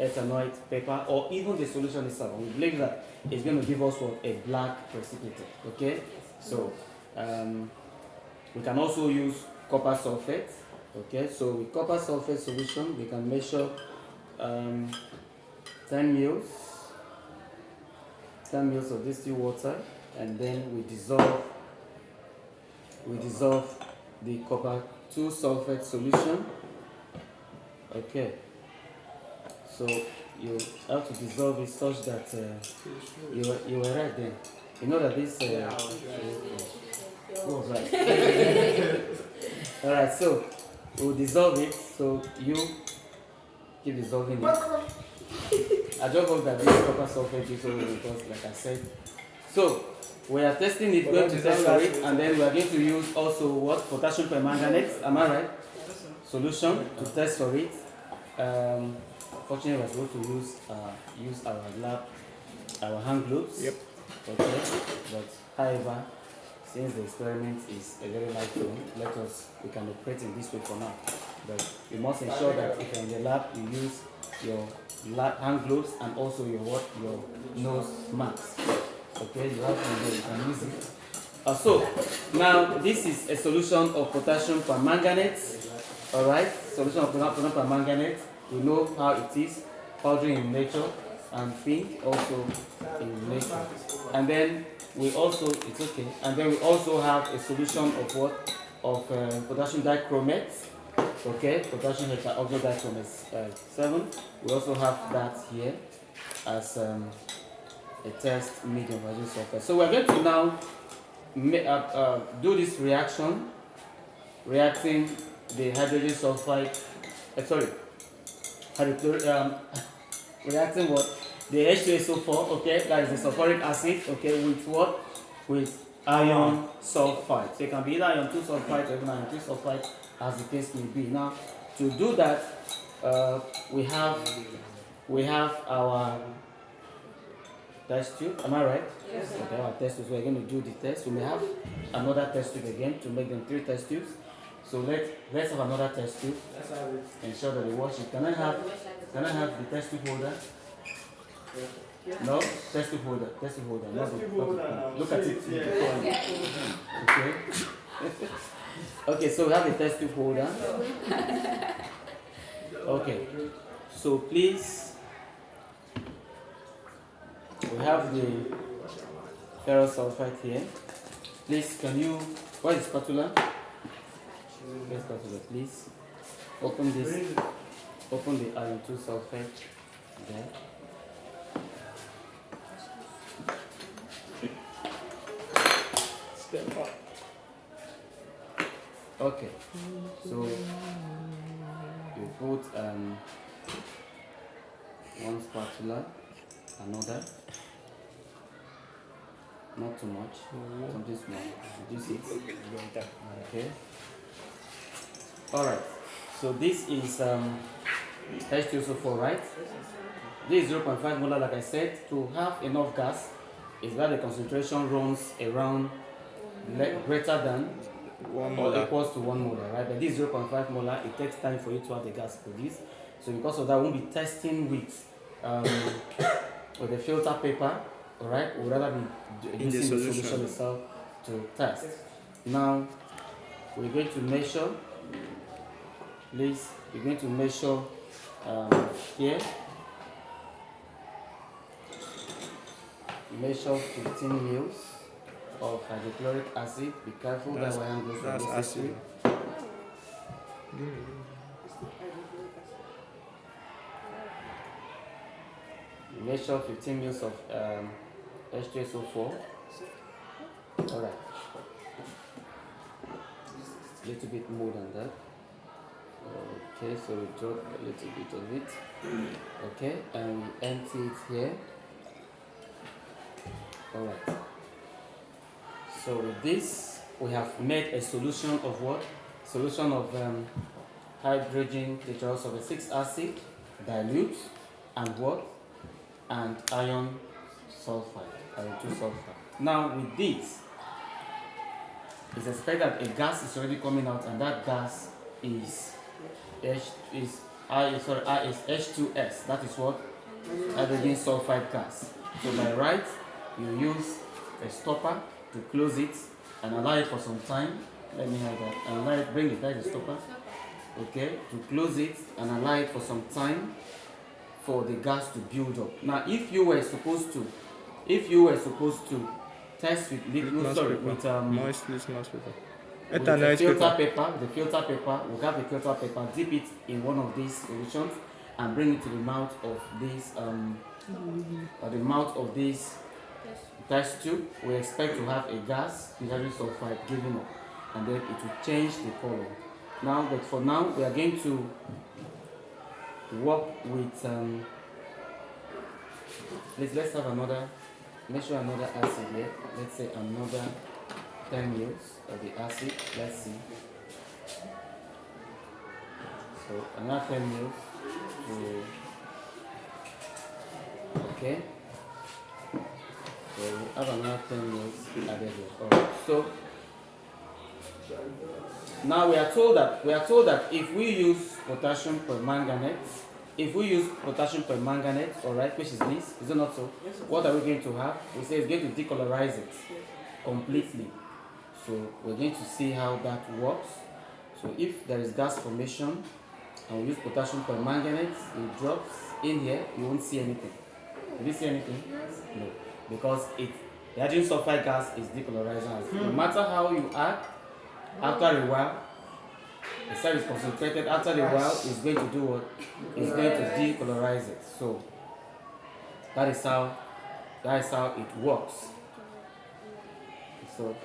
ethanoate paper, or even the solution itself. We believe that it's going to give us what? A black precipitate. Okay, so we can also use copper sulfate. Okay, so with copper sulfate solution, we can measure 10 mils of distilled water, and then we dissolve the copper 2 sulfate solution. Okay, so you have to dissolve it such that you were right there. You know that this oh, right. All right, so we'll dissolve it. So you keep dissolving it. I just hope that this copper sulfate is over because, like I said, so we are testing it, going to test for it, and then we are going to use also what? Potassium permanganate, am I right? Solution to test for it. Fortunately, we are supposed to use our hand gloves. Yep. Okay, but however, since the experiment is a very light one, we can operate in this way for now. But you must ensure that if you're in the lab, you use your hand gloves and also your nose mask. Okay, you have to you can use it. So now this is a solution of potassium permanganate. All right, solution of potassium permanganate. We know how it is, powdery in nature and pink also in nature. And then we also have a solution of what? Of potassium dichromate. Okay, potassium hexaoxydichromate 7. We also have that here as a test medium for sulfide. So we're going to now do this reaction, reacting the hydrogen sulfide. Reacting what? The H2SO4. Okay, that is the sulfuric acid. Okay, with what? With iron sulfide. So it can be either iron 2 sulfide or even iron 3 sulfide, as the case may be. Now, to do that, we have our test tube. Am I right? Yes. Okay, our test tubes. We're going to do the test. We may have another test tube again to make them 3 test tubes. So let's have another test tube. Ensure that they wash it. Can I have the test tube holder? No, test tube holder. Test tube holder. Look at it. Okay. Okay, so we have a test tube holder. Okay, so please, we have the ferrous sulfide here. Please, can you, what is spatula? Yes, spatula, please. Open the iron 2 sulfide there. Step up. Okay, so you put one spatula, another, not too much, something small, reduce it. Okay. Alright, so this is H2SO4, right? This is 0.5 molar, like I said. To have enough gas is that the concentration runs around greater than 1 molar or equals to 1 molar, right? But this 0.5 molar, it takes time for you to have the gas produced. So because of that, we won't be testing with the filter paper, alright? We'd rather be using the solution itself to test. Now, we're going to measure, please, we're going to measure here. Measure 15 mils of hydrochloric acid. Be careful that way I'm going to acid. Measure 15 mils of H2SO4. Alright. A little bit more than that. Okay, so we drop a little bit of it. Okay, and we empty it here. Alright. So with this, we have made a solution of what? Solution of hydrogen tetraoxide 6 acid, dilute, and what? And iron sulfide, iron 2 sulfide. Now with this, it's expected that a gas is already coming out, and that gas is I is H2S. That is what? Hydrogen sulfide gas. So by right, you use a stopper to close it and allow it for some time. Let me have that. And allow it, bring it, that is the stopper. Okay, to close it and allow it for some time for the gas to build up. Now, if you were supposed to test with moist litmus paper. with the filter paper, we have the filter paper, dip it in one of these solutions and bring it to the mouth of this test tube. We expect to have a gas, hydrogen sulfide, giving up, and then it will change the color. Now, but for now, we are going to work with let's have another, measure another acid here. Let's say another 10 mils of the acid. Let's see. So another 10 mils to, okay. So we have another 10 mils added here. Alright, so now we are told that if we use potassium permanganate, alright, which is this, is it not so? Yes, what are we going to have? We say it's going to decolorize it completely. So we're going to see how that works. So if there is gas formation and we use potassium permanganate, it drops in here, you won't see anything. Did you see anything? No, because the hydrogen sulfide gas is decolorizing. No matter how you add, after a while, the cell is concentrated. After a while, it's going to do what? It's going to decolorize it. So that is how it works. So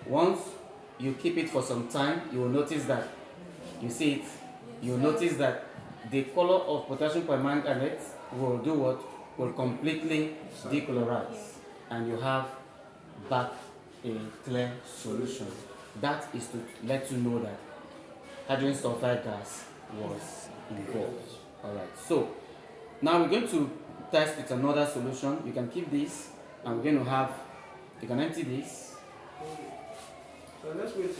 once you keep it for some time, you will notice that, you see it, you will notice that the color of potassium permanganate will do what? Will completely decolorize, and you have back a clear solution. That is to let you know that hydrogen sulfide gas was involved. Alright, so now we're going to test with another solution. You can keep this, and we're going to have, you can empty this. So let's wait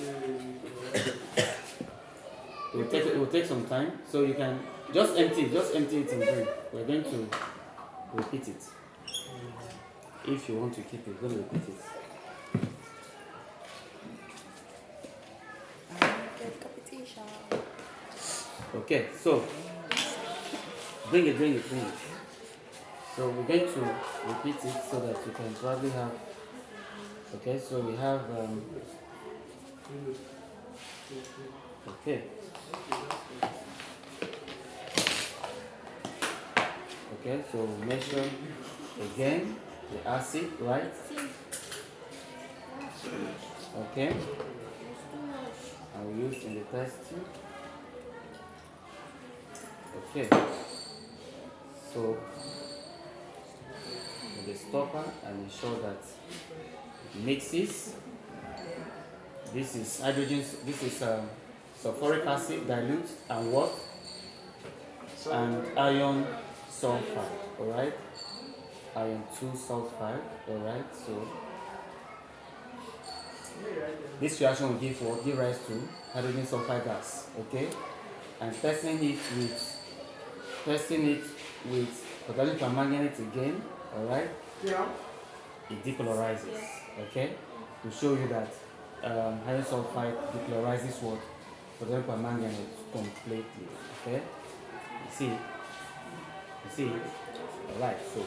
it will take some time, so you can just empty it and bring. We're going to repeat it. If you want to keep it, we're going to repeat it. Okay, so bring it. So we're going to repeat it so that you can probably have. Okay, so we have okay. Okay, so measure again the acid, right? Okay. I will use in the test tube. Okay. So with the stopper, and ensure that it mixes. This is hydrogen. This is sulfuric acid dilute and what? And iron sulfide. All right. Iron 2 sulfide. All right. So this reaction will give what? Give rise to hydrogen sulfide gas. Okay. And testing it with potassium permanganate again. All right. Yeah. It decolorizes. Okay. To show you that hydrogen sulfide decolorizes what? Potassium permanganate completely. Okay. You see. All right. So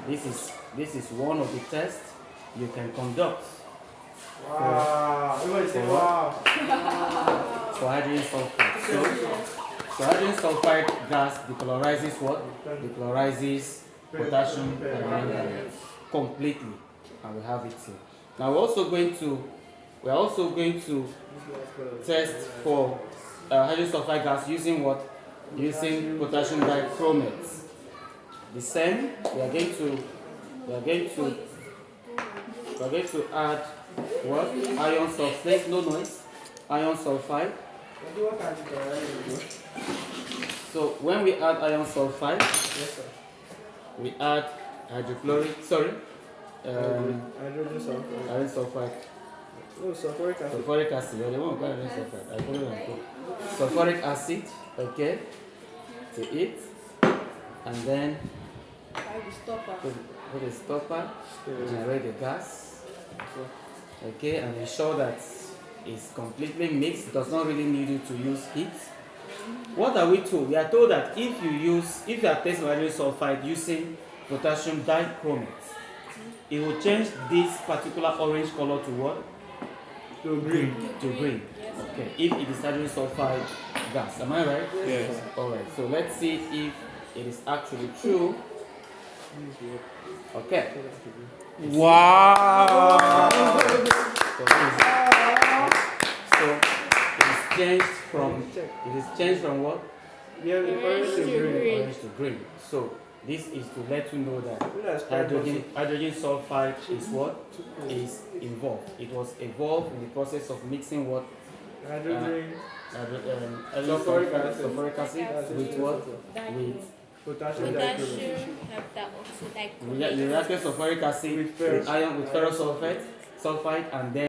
this is one of the tests you can conduct. Wow. Everybody say wow. For hydrogen sulfide. So hydrogen sulfide gas decolorizes what? Decolorizes potassium permanganate completely, and we have it here. Now we're also going to test for hydrogen sulfide gas using what? Using potassium dichromate. The same. We are going to add what? Iron sulfate. No noise. Iron sulfide. So when we add iron sulfide, Yes, sir. we add hydrochloric. Sorry. Hydrogen sulfide. Iron sulfide. No, sulfuric acid. Sulfuric acid. You're the one who got iron sulfide. I put it on top. Sulfuric acid. Okay. to it, and then put a stopper, generate the gas. Okay, and ensure that it's completely mixed. It does not really need you to use heat. What are we told? We are told that if you are placing hydrogen sulfide using potassium dichromate, it will change this particular orange color to what? To green. To green. Okay, if it is hydrogen sulfide gas. Am I right? Yes. Alright, so let's see if it is actually true. Okay. Wow! So it is changed from what? Yeah, orange to green. Orange to green. So this is to let you know that That's quite hydrogen sulfide is what is involved. It was involved in the process of mixing what? Hydrogen. Sulfuric acid with what? With Potassium dichromate. we reacted sulfuric acid with iron with ferrous sulfide and then